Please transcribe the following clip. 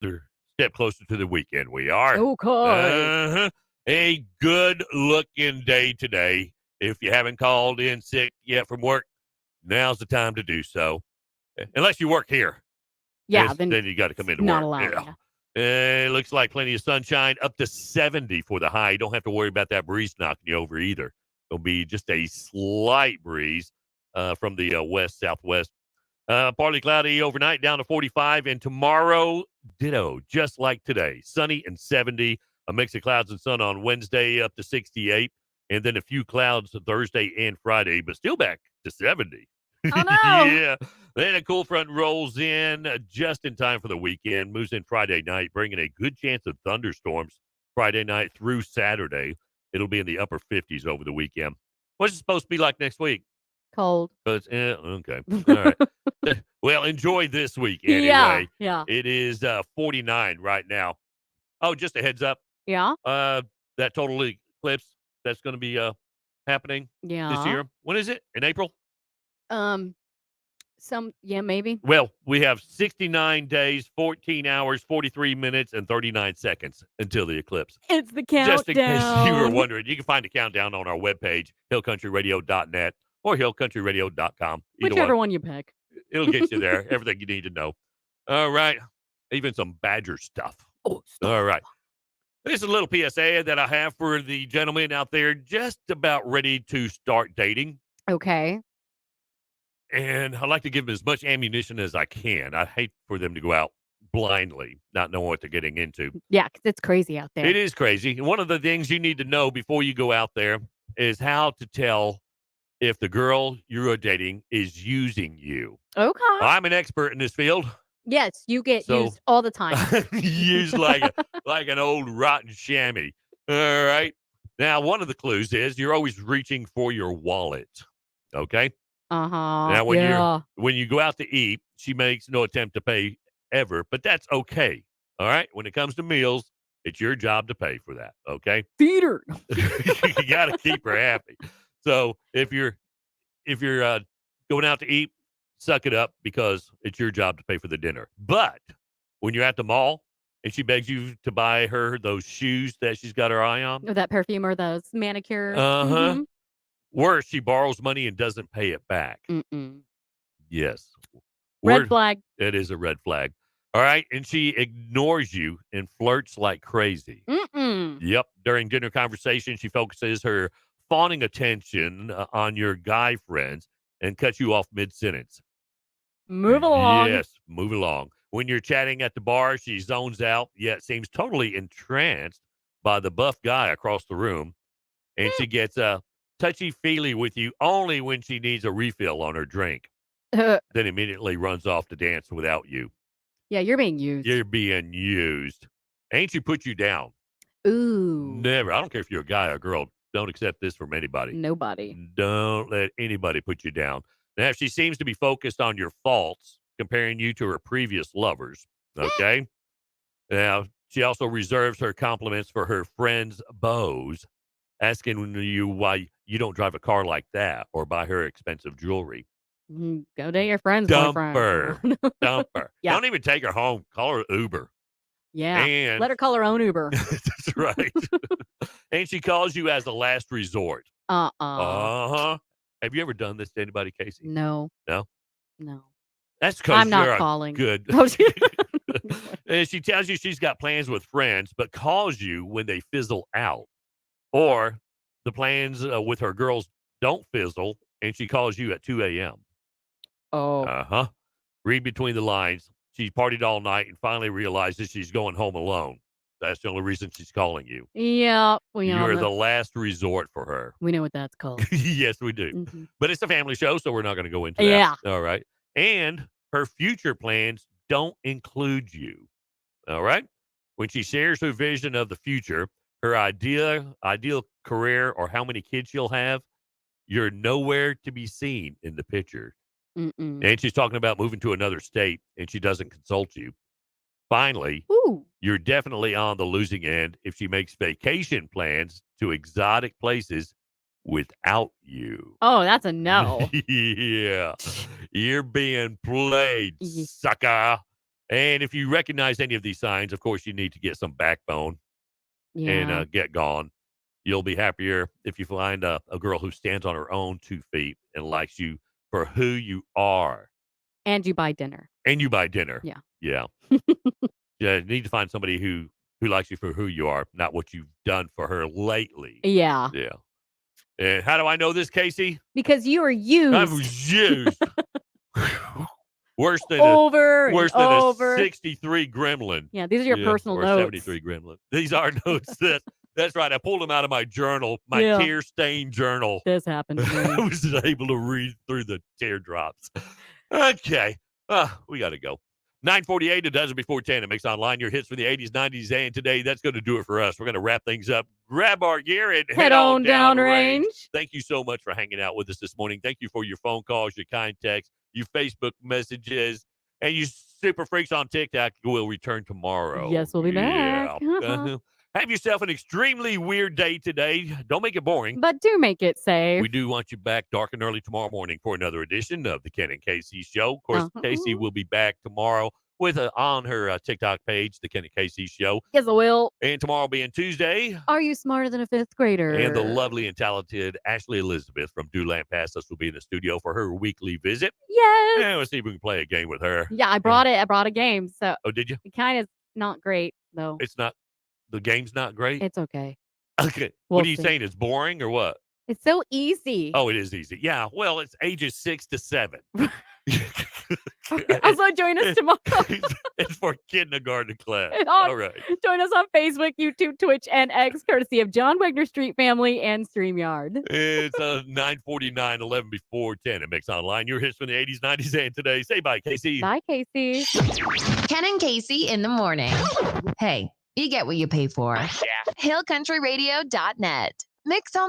step closer to the weekend. We are. Okay. A good-looking day today. If you haven't called in sick yet from work, now's the time to do so. Unless you work here. Yeah, then Then you got to come into not work. allowed. Yeah. Yeah. It looks like plenty of sunshine, up to 70 for the high. You don't have to worry about that breeze knocking you over either. It'll be just a slight breeze from the west-southwest. Partly cloudy overnight, down to 45. And tomorrow, ditto, just like today. Sunny and 70. A mix of clouds and sun on Wednesday, up to 68. And then a few clouds Thursday and Friday, but still back to 70. Oh, no. Yeah. Then a cool front rolls in just in time for the weekend. Moves in Friday night, bringing a good chance of thunderstorms Friday night through Saturday. It'll be in the upper 50s over the weekend. What's it supposed to be like next week? Cold. Okay. All right. Well, enjoy this week anyway. Yeah. It is 49 right now. Oh, just a heads up. Yeah. That total eclipse that's going to be happening this year. When is it? In April? Maybe. Well, we have 69 days, 14 hours, 43 minutes, and 39 seconds until the eclipse. It's the countdown. Just in case you were wondering, you can find the countdown on our webpage, hillcountryradio.net or hillcountryradio.com. Whichever one you pick. It'll get you there. Everything you need to know. All right. Even some Badger stuff. Oh, stop. All right. This is a little PSA that I have for the gentlemen out there just about ready to start dating. Okay. And I like to give them as much ammunition as I can. I hate for them to go out blindly, not knowing what they're getting into. Yeah, because it's crazy out there. It is crazy. And one of the things you need to know before you go out there is how to tell if the girl you're dating is using you. Okay. I'm an expert in this field. Yes, you get used all the time. Used like an old rotten chamois. All right. Now, one of the clues is you're always reaching for your wallet. Okay. Now, when you go out to eat, she makes no attempt to pay ever, but that's okay. All right. When it comes to meals, it's your job to pay for that. Okay. Feed her. You got to keep her happy. So if you're going out to eat, suck it up because it's your job to pay for the dinner. But when you're at the mall and she begs you to buy her those shoes that she's got her eye on, or that perfume or those manicures. Mm-hmm. Worse, she borrows money and doesn't pay it back. Mm-mm. Yes. Red flag. It is a red flag. All right. And she ignores you and flirts like crazy. Mm-mm. Yep. During dinner conversation, she focuses her fawning attention on your guy friends and cuts you off mid-sentence. Move along. Yes, move along. When you're chatting at the bar, she zones out, yet seems totally entranced by the buff guy across the room. And she gets touchy-feely with you only when she needs a refill on her drink. Then immediately runs off to dance without you. Yeah, you're being used. You're being used. Ain't she put you down? Ooh. Never. I don't care if you're a guy or a girl. Don't accept this from anybody. Nobody. Don't let anybody put you down. Now, if she seems to be focused on your faults, comparing you to her previous lovers, okay? Now, she also reserves her compliments for her friends' beaux, asking you why you don't drive a car like that or buy her expensive jewelry. Go date your friend's Dump boyfriend. her. Dump her. Yeah. Don't even take her home. Call her Uber. Yeah. And let her call her own Uber. That's right. And she calls you as a last resort. Uh-huh. Have you ever done this to anybody, Casey? No. No? No. That's because I'm you're not calling. Good. And she tells you she's got plans with friends, but calls you when they fizzle out. Or the plans with her girls don't fizzle, and she calls you at 2 a.m. Oh. Uh-huh. Read between the lines. She partied all night and finally realizes she's going home alone. That's the only reason she's calling you. Yeah. You're the last resort for her. We know what that's called. Yes, we do. Mm-hmm. But it's a family show, so we're not going to go into that. Yeah. All right. And her future plans don't include you. All right. When she shares her vision of the future, her ideal career, or how many kids she'll have, you're nowhere to be seen in the picture. Mm-mm. And she's talking about moving to another state, and she doesn't consult you. Finally, you're definitely on the losing end if she makes vacation plans to exotic places without you. Oh, that's a no. Yeah. You're being played, sucker. And if you recognize any of these signs, of course, you need to get some backbone Yeah. and get gone. You'll be happier if you find a girl who stands on her own 2 feet and likes you for who you are. And you buy dinner. And you buy dinner. Yeah. Yeah. Yeah, you need to find somebody who likes you for who you are, not what you've done for her lately. Yeah. Yeah. And how do I know this, Casey? Because you were I used was used. Worse than over and worse than over. a 63 Gremlin. Yeah, these are your personal or a notes. 73 Gremlin. These are notes. That's right. I pulled them out of my journal, my Yeah. tear-stained journal. This happened to I me. was able to read through the teardrops. Okay. We got to go. 9:48, a dozen before 10. It makes online your hits from the 80s, 90s, and today. That's going to do it for us. We're going to wrap things up, grab our gear, and Head on down range. Thank you so much for hanging out with us this morning. Thank you for your phone calls, your kind texts, your Facebook messages, and you super freaks on TikTok. We'll return tomorrow. Yes, we'll be back. Yeah. Have yourself an extremely weird day today. Don't make it boring. But do make it safe. We do want you back dark and early tomorrow morning for another edition of the Ken and Casey Show. Of course, Casey will be back tomorrow with on her TikTok page, the Ken and Casey Show. Yes, I will. And tomorrow being Tuesday. Are you smarter than a fifth grader? And the lovely and talented Ashley Elizabeth from Dewland Pass will be in the studio for her weekly visit. Yes. And we'll see if we can play a game with her. Yeah, I brought it. I brought a game. So Oh, did you? it kind of not great, though. It's not. The game's not great? It's okay. Okay. We'll What are you see. saying? It's boring or what? It's so easy. Oh, it is easy. Yeah. Well, it's ages 6 to 7. Also, join us tomorrow. It's for kindergarten class. And All right. Join us on Facebook, YouTube, Twitch, and X, courtesy of John Wagner Street Family and StreamYard. It's 9:49, 11 before 10. It makes online your hits from the 80s, 90s, and today. Say bye, Casey. Bye, Casey. Ken and Casey in the morning. Hey, you get what you pay for. Yeah. HillCountryRadio.net. Mix online.